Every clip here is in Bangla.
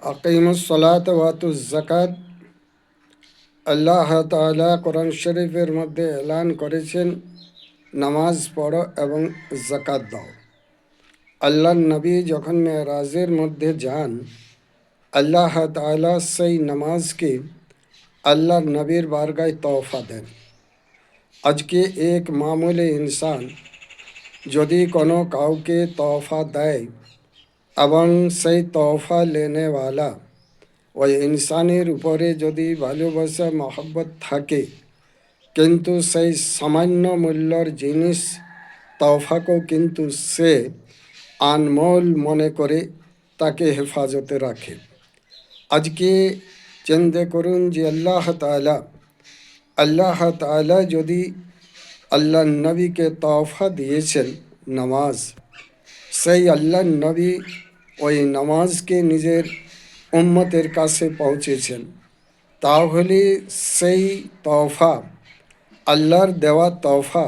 আকিমুস-সালাত ওয়া আতুজ-যাকাত। আল্লাহ তাআলা কোরআন শরীফের মধ্যে এলান করেছেন, নামাজ পড়ো এবং যাকাত দাও। আল্লাহর নবী যখন মেরাজের মধ্যে যান, আল্লাহ তাআলা সেই নামাজকে আল্লাহর নবীর বারগায় তোহফা দেন। আজকে এক মামুলি ইনসান যদি কোনো কাউকে তোহফা দেয় এবং সেই তোহফা লেনেওয়ালা ওই ইনসানের উপরে যদি ভালোবাসা মহব্বত থাকে, কিন্তু সেই সামান্য মূল্যর জিনিস তোহফাকেও কিন্তু সে আনমোল মনে করে তাকে হেফাজতে রাখে। আজকে চিন্তা করুন যে আল্লাহ তাআলা যদি আল্লাহ নবীকে তোহফা দিয়েছেন নামাজ, সেই আল্লাহ নবী ওই নামাজকে নিজের উম্মতের কাছে পৌঁছেছেন, তাহলে সেই তোহফা, আল্লাহর দেওয়া তোহফা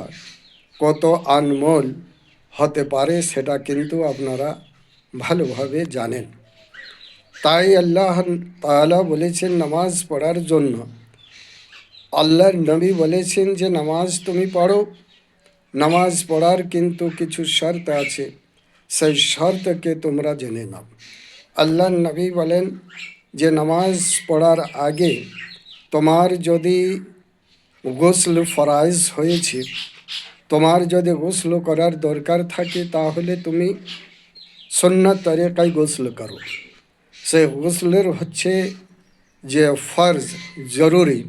কত আনমোল হতে পারে সেটা কিন্তু আপনারা ভালোভাবে জানেন। তাই আল্লাহ তাআলা বলেছেন নামাজ পড়ার জন্য। আল্লাহর নবী বলেছেন যে নামাজ তুমি পড়ো, নামাজ পড়ার কিন্তু কিছু শর্ত আছে, সেই শর্তকে তোমরা জেনে নাও। আল্লাহর নবী বলেন যে নামাজ পড়ার আগে তোমার যদি গোসল ফরাইজ হয়েছে, তোমার যদি গোসল করার দরকার থাকে, তাহলে তুমি সুন্নাত তরিকায় গোসল করো। সেই গোসলের হচ্ছে যে ফরজ জরুরি,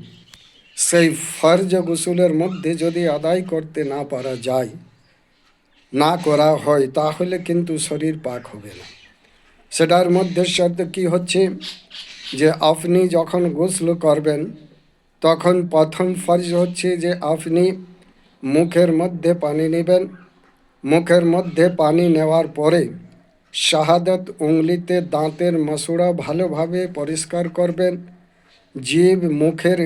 সেই ফরজ গোসলের মধ্যে যদি আদায় করতে না পারা যায়, না করা হয়, তাহলে কিন্তু শরীর পাক হবে না। সেটার মধ্যে শর্ত কি হচ্ছে যে আপনি যখন গোসল করবেন তখন প্রথম ফরজ হচ্ছে যে আপনি মুখের মধ্যে পানি নেবেন। মুখের মধ্যে পানি নেওয়ার পরে শাহাদাত উংলিতে দাঁতের মাসুড়া ভালোভাবে পরিষ্কার করবেন। জিভ মুখের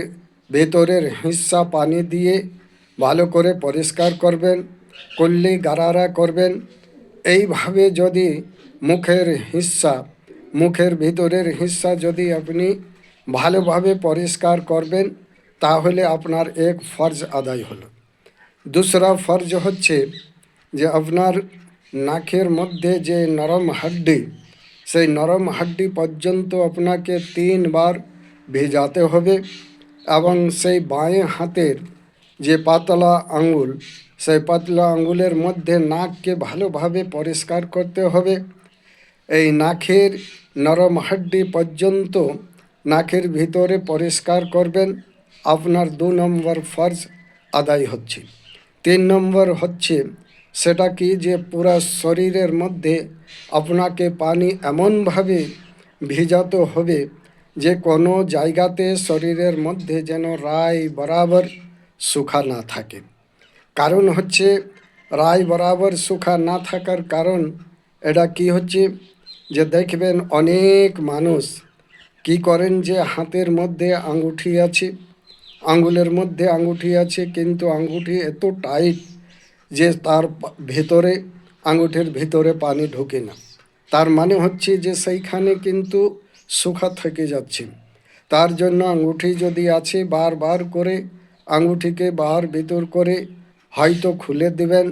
ভেতরের হিস্সা পানি দিয়ে ভালো করে পরিষ্কার করবেন, কুল্লি গারারা করবেন। এইভাবে যদি মুখের ভিতরের হিস্সা যদি আপনি ভালোভাবে পরিষ্কার করবেন, তাহলে আপনার এক ফরজ আদায় হলো। दूसरा ফরজ হচ্ছে যে আপনার নাকের মধ্যে যে নরম হাড্ডি, সেই নরম হাড্ডি পর্যন্ত আপনাকে 3 বার ভেজাতে হবে এবং সেই বাঁয়ে হাতের যে পাতলা আঙ্গুল, সেই পাতলা আঙ্গুলের মধ্যে নাককে ভালোভাবে পরিষ্কার করতে হবে। এই নাকের নরম হাড্ডি পর্যন্ত নাকের ভিতরে পরিষ্কার করবেন, আপনার 2 নম্বর ফরজ আদায় হচ্ছে। 3 নম্বর হচ্ছে সেটা কি যে পুরা শরীরের মধ্যে আপনাকে পানি এমনভাবে ভিজাতে হবে যে কোনো জায়গাতে শরীরের মধ্যে যেন রায় বরাবর শুখা না থাকে। কারণ হচ্ছে রায় বরাবর শুখা না থাকার কারণ এটা কি হচ্ছে যে দেখবেন অনেক মানুষ কি করেন যে হাতের মধ্যে আঙ্গুঠি আছে, আঙ্গুলের মধ্যে আঙ্গুঠি আছে, কিন্তু আঙ্গুঠি এত টাইট যে তার ভেতরে আঙ্গুঠির ভিতরে পানি ঢোকে না। তার মানে হচ্ছে যে সেইখানে কিন্তু শুখা থেকে যাচ্ছে। তার জন্য আঙ্গুঠি যদি আছে, বারবার করে আঙ্গুঠিকে বাহার ভিতর করে হয়তো খুলে দেবেন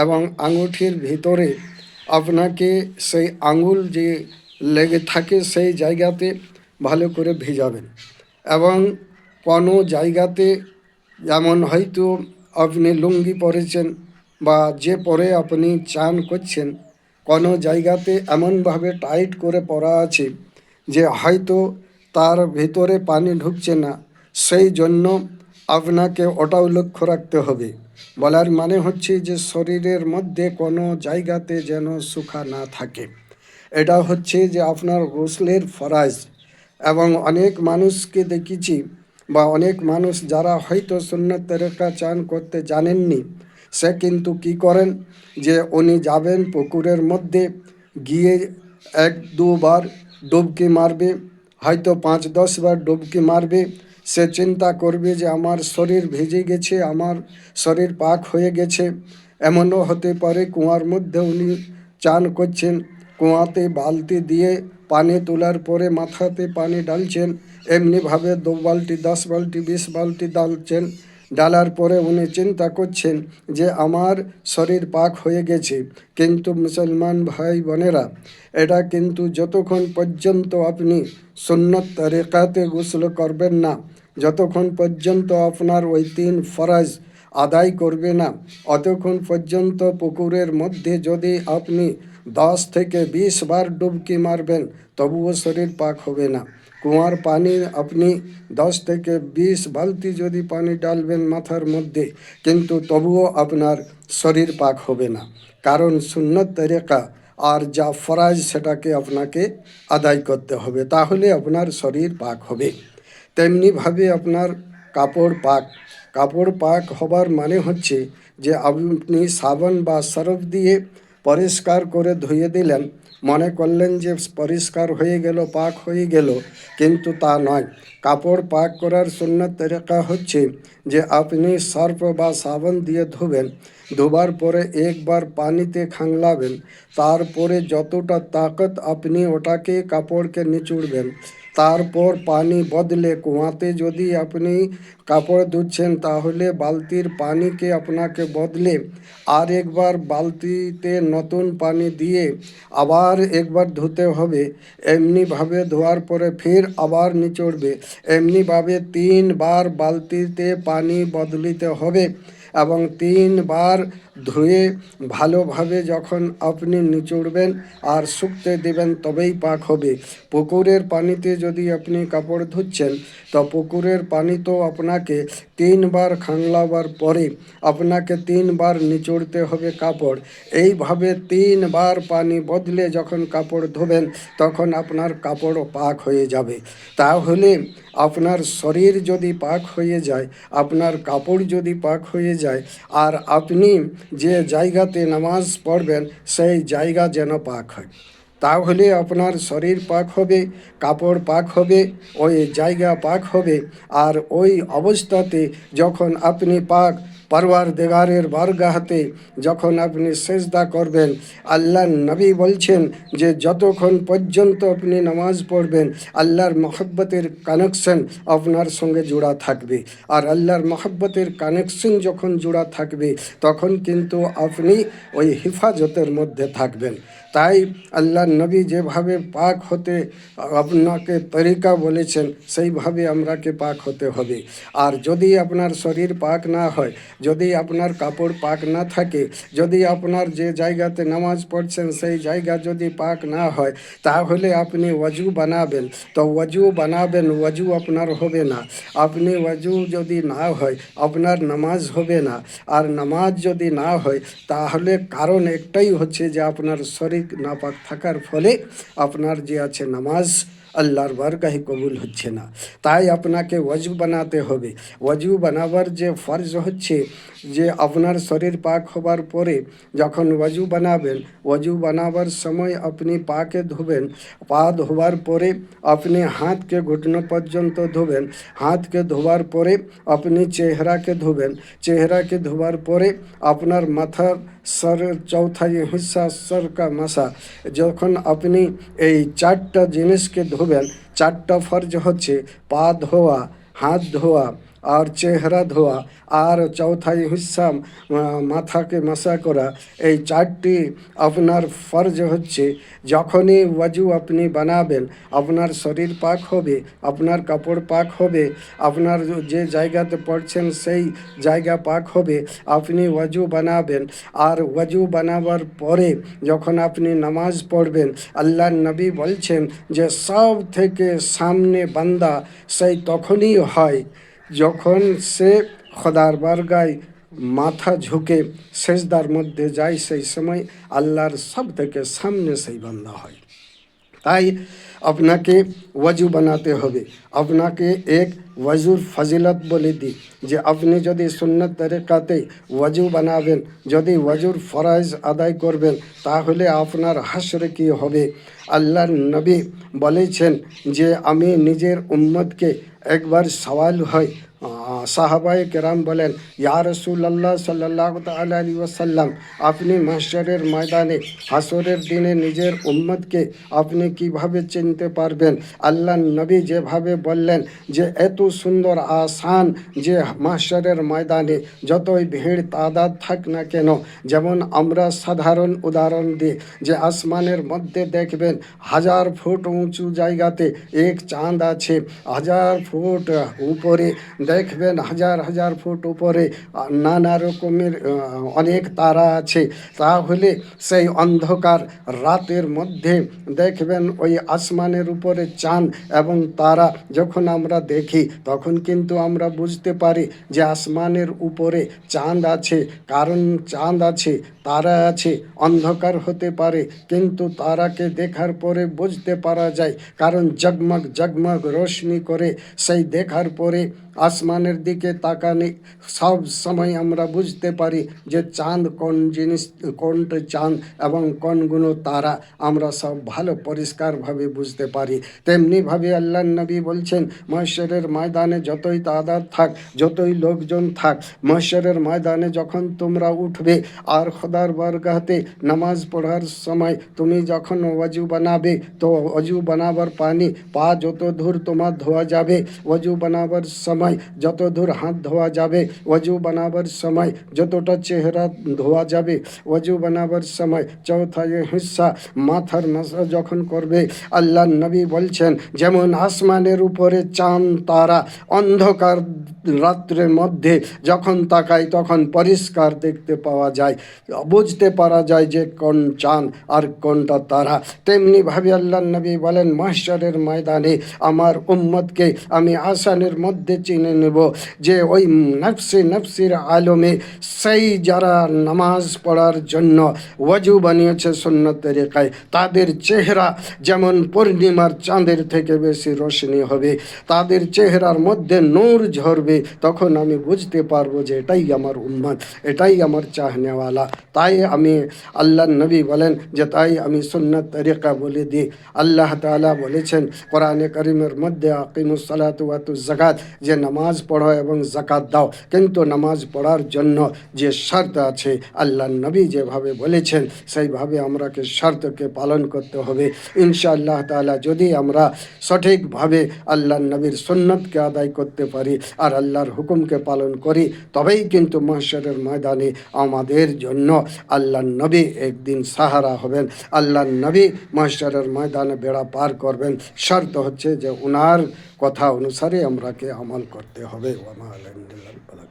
এবং আঙ্গুঠির ভিতরে আপনাকে সেই আঙ্গুল যে লেগে থাকে সেই জায়গাতে ভালো করে ভিজাবেন। এবং কোনো জায়গাতে যেমন হয়তো আপনি লুঙ্গি পরেছেন বা যে পরে আপনি চান করছেন, কোনো জায়গাতে এমনভাবে টাইট করে পরা আছে যে হয়তো তার ভিতরে পানি ঢুকছে না, সেই জন্য আপনাকে ওটাও লক্ষ্য রাখতে হবে। বলার মানে হচ্ছে যে শরীরের মধ্যে কোনো জায়গাতে যেন শুখা না থাকে। এটা হচ্ছে যে আপনার গোসলের ফরজ। এবং অনেক মানুষকে দেখেছি বা অনেক মানুষ যারা হয়তো সুন্নত তরিকা চান করতে জানেননি, সে কিন্তু কি করেন যে উনি যাবেন পুকুরের মধ্যে গিয়ে 1-2 বার ডুবকি মারবে, হয়তো 5-10 বার ডুবকি মারবে। সে চিন্তা করবে যে আমার শরীর ভিজে গেছে, আমার শরীর পাক হয়ে গেছে। এমনও হতে পারে কুয়ার মধ্যে উনি চান করছেন, কুয়াতে বালতি দিয়ে পানি তোলার পরে মাথাতে পানি ডালছেন, এমনিভাবে 2 বালতি 10 বালতি 20 বালতি ডালছেন। ডালার পরে উনি চিন্তা করছেন যে আমার শরীর পাক হয়ে গেছে। কিন্তু মুসলমান ভাই বোনেরা, এটা কিন্তু যতক্ষণ পর্যন্ত আপনি সুন্নত তরিকাতে গোসল করবেন না, যতক্ষণ পর্যন্ত আপনার ওই 3 ফরজ আদায় করবে না, অতক্ষণ পর্যন্ত পুকুরের মধ্যে যদি আপনি 10 থেকে 20 বার ডুবকি মারবেন তবুও শরীর পাক হবে না। কুয়ার পানি আপনি 10 থেকে 20 বালতি যদি পানি ডালবেন মাথার মধ্যে, কিন্তু তবুও আপনার শরীর পাক হবে না। কারণ সুন্নত তরিকা আর যা ফরজ সেটাকে আপনাকে আদায় করতে হবে, তাহলে আপনার শরীর পাক হবে। তেমনিভাবে আপনার কাপড় পাক হবার মানে হচ্ছে যে আপনি সাবান বা সরফ দিয়ে পরিষ্কার করে ধুয়ে দিলেন, মনে করলেন যে পরিষ্কার হয়ে গেল, পাক হয়ে গেল, কিন্তু তা নয়। কাপড় পাক করার সুন্নত তরিকা হচ্ছে যে আপনি সার্ফ বা সাবান দিয়ে ধুবেন, ধোবার পরে একবার পানিতে খাংলাবেন, তারপরে যতটা তাকত আপনি ওটাকে কাপড়কে নিচুড়বেন, তারপর পানি বদলে কুয়াতে যদি আপনি কাপড় ধুচ্ছেন তাহলে বালতির পানিকে আপনাকে বদলে আর একবার বালতিতে নতুন পানি দিয়ে আবার একবার ধুতে হবে। এমনিভাবে ধোয়ার পরে ফের আবার নিচড়বে, এমনিভাবে 3 বার বালতিতে পানি বদলিতে হবে এবং 3 বার ধুয়ে ভালোভাবে যখন আপনি নিচড়বেন আর শুকতে দেবেন তবেই পাক হবে। পুকুরের পানিতে যদি আপনি কাপড় ধুচ্ছেন তো পুকুরের পানি তো আপনাকে 3 বার খাংলাবার পরে আপনাকে 3 বার নিচড়তে হবে কাপড়। এইভাবে 3 বার পানি বদলে যখন কাপড় ধোবেন তখন আপনার কাপড়ও পাক হয়ে যাবে। তাহলে আপনার শরীর যদি পাক হয়ে যায়, আপনার কাপড় যদি পাক হয়ে যায়, আর আপনি যে জায়গাতে নামাজ পড়বেন সেই জায়গা যেন পাক হয়, তাহলে আপনার শরীর পাক হবে, কাপড় পাক হবে, ওই জায়গা পাক হবে। আর ওই অবস্থাতে যখন আপনি পাক পরওয়ারদিগারের বারগাহতে যখন আপনি সেজদা করবেন, আল্লাহর নবী বলছেন যে যতক্ষণ পর্যন্ত আপনি নামাজ পড়বেন আল্লাহর মহব্বতের কানেকশন আপনার সঙ্গে জোড়া থাকবে। আর আল্লাহর মহব্বতের কানেকশন যখন জোড়া থাকবে তখন কিন্তু আপনি ওই হেফাজতের মধ্যে থাকবেন। তাই আল্লাহর নবী যেভাবে পাক হতে আপনাকে তরিকা বলেছেন সেইভাবে আমরাকে পাক হতে হবে। আর যদি আপনার শরীর পাক না হয়, যদি আপনার কাপড় পাক না থাকে, যদি আপনার যে জায়গাতে নামাজ পড়ছেন সেই জায়গা যদি পাক না হয়, তাহলে আপনি ওয়াজু বানাবেন, তো ওয়াজু বানাবেন, ওয়াজু আপনার হবে না। আপনি ওয়াজু যদি না হয় আপনার নামাজ হবে না। আর নামাজ যদি না হয় তাহলে কারণ একটাই হচ্ছে যে আপনার শরীর নাপাক থাকার ফলে আপনার যে আছে নামাজ আল্লাহর বারগাহে কবুল হচ্ছে না। তাই আপনাকে ওয়াজু বানাতে হবে। ওয়াজু বানাবার যে ফরজ হচ্ছে যে আপনার শরীর পাক হবার পরে যখন ওয়াজু বানাবেন, ওয়াজু বানাবার সময় আপনি পাকে ধোবেন, পা ধোবার পরে আপনি হাতকে ঘুটনো পর্যন্ত ধোবেন, হাতকে ধোবার পরে আপনি চেহারাকে ধোবেন, চেহারাকে ধোবার পরে আপনার মাথার সরের চৌথাই হিস্সা সর কা মাসা, যখন আপনি এই 4টা জিনিসকে ধোবেন, 4টা ফরজ হচ্ছে পা ধোয়া, হাত ধোয়া আর চেহারা ধোয়া আর চৌথাই হিস্সা মাথাকে মাসা করা। এই 4টি আপনার ফরজ হচ্ছে। যখনই ওয়াজু আপনি বানাবেন আপনার শরীর পাক হবে, আপনার কাপড় পাক হবে, আপনার যে জায়গাতে পড়ছেন সেই জায়গা পাক হবে। আপনি ওয়াজু বানাবেন আর ওয়াজু বানাবার পরে যখন আপনি নামাজ পড়বেন, আল্লাহর নবী বলছেন যে সব থেকে সামনে বান্দা সেই তখনই হয় যখন সে খোদার বারগায় মাথা ঝুঁকে সেজদার মধ্যে যায়, সেই সময় আল্লাহর সব থেকে সামনে সেই বান্দা হয়। তাই আপনাকে ওয়াজু বানাতে হবে। আপনাকে এক ওয়াজুর ফজিলত বলে দিই যে আপনি যদি সুন্নত তরিকাতে ওয়াজু বানাবেন, যদি ওয়াজুর ফরজ আদায় করবেন, তাহলে আপনার হাসরে কী হবে। আল্লাহর নবী বলেছেন যে আমি নিজের উম্মতকে একবার সওয়াল হয় সাহাবায়ে কেরাম বলেন, ইয়া রাসূলুল্লাহ সাল্লাল্লাহু তাআলা আলাইহি ওয়াসাল্লাম, আপনি মাহশরের ময়দানে হাসরের দিনে নিজের উম্মতকে আপনি কিভাবে চিনতে পারবেন? আল্লাহ নবী যেভাবে বললেন যে এত সুন্দর আসান, যে মাহশরের ময়দানে যতই ভিড় তাদাদ থাক না কেন, যেমন আমরা সাধারণ উদাহরণ দিই যে আসমানের মধ্যে দেখবেন 1000 ফুট উঁচু জায়গাতে এক চাঁদ আছে, 1000 ফুট উপরে দেখবেন হাজার হাজার ফুট উপরে নানা রকমের অনেক তারা আছে। তাহলে সেই অন্ধকার রাতের মধ্যে দেখবেন ওই আসমানের উপরে চাঁদ এবং তারা যখন আমরা দেখি, তখন কিন্তু আমরা বুঝতে পারি যে আসমানের উপরে চাঁদ আছে। কারণ চাঁদ আছে, তারা আছে, অন্ধকার হতে পারে, কিন্তু তারাকে দেখার পরে বুঝতে পারা যায়, কারণ জগমগ জগমগ রোশনি করে সেই দেখার পরে আসমানের দিকে তাকানি সব সময় আমরা বুঝতে পারি যে চাঁদ কোন জিনিস, কোনটা চাঁদ এবং কোনগুলো তারা আমরা সব ভালো পরিষ্কারভাবে বুঝতে পারি। তেমনিভাবে আল্লাহ নবী বলছেন, মহশরের ময়দানে যতই তাদাদ থাক, যতই লোকজন থাক, মহশরের ময়দানে যখন তোমরা উঠবে আর খোদার বরগাহতে নামাজ পড়ার সময় তুমি যখন ওযু বানাবে, তো ওযু বানাবার পানি পা যত দূর তোমার ধোয়া যাবে, ওযু বানাবার সময় যত দূর হাত ধোয়া যাবে, ওযু বানাবার সময় যতটা চেহারা ধোয়া যাবে, ওযু বানাবার সময় চৌথা হিস্সা মাথার মাসা যখন করবে, আল্লাহ নবী বলছেন যেমন আসমানের উপরে চাঁদ তারা অন্ধকার রাত্রের মধ্যে যখন তাকায় তখন পরিষ্কার দেখতে পাওয়া যায়, বুঝতে পারা যায় যে কোন চাঁদ আর কোনটা তারা। তেমনিভাবে আল্লাহ নবী বলেন, মাহশরের ময়দানে আমার উম্মতকে আমি আসানের মধ্যে চিনে নেব যে ওই নফসে নফসির আলমে সেই যারা নামাজ পড়ার জন্য ওযু বানিয়েছে সুন্নত তরিকায়, তাদের চেহারা যেমন পূর্ণিমার চাঁদের থেকে বেশি রোশনি হবে, তাদের চেহারার মধ্যে নূর ঝরবে, তখন আমি বুঝতে পারবো যে এটাই আমার উম্মত, এটাই আমার চাহনেওয়ালা। তাই আমি আল্লাহ নবী বলেন যে তাই আমি সুন্নত তরিকা বলে দিই। আল্লাহ তাআলা বলেছেন কোরআনে কারিমের মধ্যে, আকিমুস সালাত ওয়া আতুজ যাকাত, যে নামাজ পড়ো এবং যাকাত দাও, কিন্তু নামাজ পড়ার জন্য যে শর্ত আছে আল্লাহ নবী যেভাবে বলেছেন সেইভাবে আমরাকে শর্তকে পালন করতে হবে। ইনশাআল্লাহ তাআলা যদি আমরা সঠিকভাবে আল্লাহ নবীর সুন্নতকে আদায় করতে পারি আর আল্লাহর হুকুমকে পালন করি, তবেই কিন্তু মাহশরের ময়দানে আমাদের জন্য আল্লাহ নবী একদিন সাহারা হবেন, আল্লাহ নবী মাহশরের ময়দানে বেড়া পার করবেন। শর্ত হচ্ছে যে উনার কথা অনুসারে আমরাকে আমল করতে হবে। ওয়া মা আলাইনা ইল্লাল বালাগ।